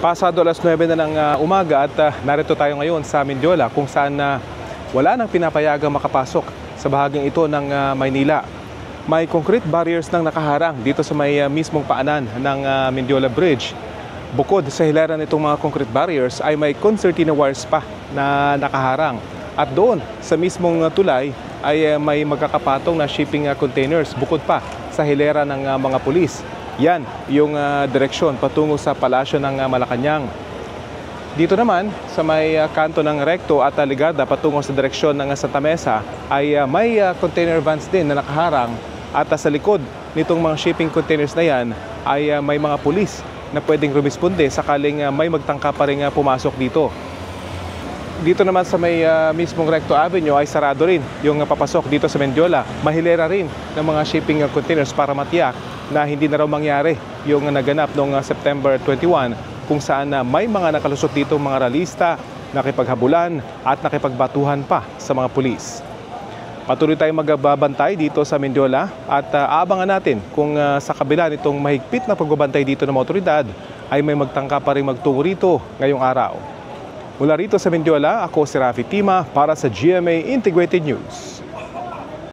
Pasado alas 9 na ng umaga at narito tayo ngayon sa Mendiola kung saan wala nang pinapayagang makapasok sa bahaging ito ng Maynila. May concrete barriers nang nakaharang dito sa may mismong paanan ng Mendiola Bridge. Bukod sa hilera nitong mga concrete barriers ay may concertina wires pa na nakaharang. At doon sa mismong tulay ay may magkakapatong na shipping containers bukod pa sa hilera ng mga pulis. Yan yung direksyon patungo sa palasyo ng Malacanang. Dito naman sa may kanto ng Recto at Ligada patungo sa direksyon ng Santa Mesa ay may container vans din na nakaharang at sa likod nitong mga shipping containers na yan ay may mga pulis na pwedeng rumisponde sakaling may magtangka pa rin pumasok dito. Dito naman sa may mismong Recto Avenue ay sarado rin yung papasok dito sa Mendiola. Mahilera rin ng mga shipping containers para matiyak na hindi na raw mangyari yung naganap noong September 21 kung saan may mga nakalusot dito mga ralista, nakipaghabulan at nakipagbatuhan pa sa mga pulis. Patuloy tayong magbabantay dito sa Mendiola at aabangan natin kung sa kabila nitong mahigpit na pagbabantay dito ng mga otoridad ay may magtangka pa rin magtungo rito ngayong araw. Mula rito sa Mendiola, ako si Rafi Tima para sa GMA Integrated News.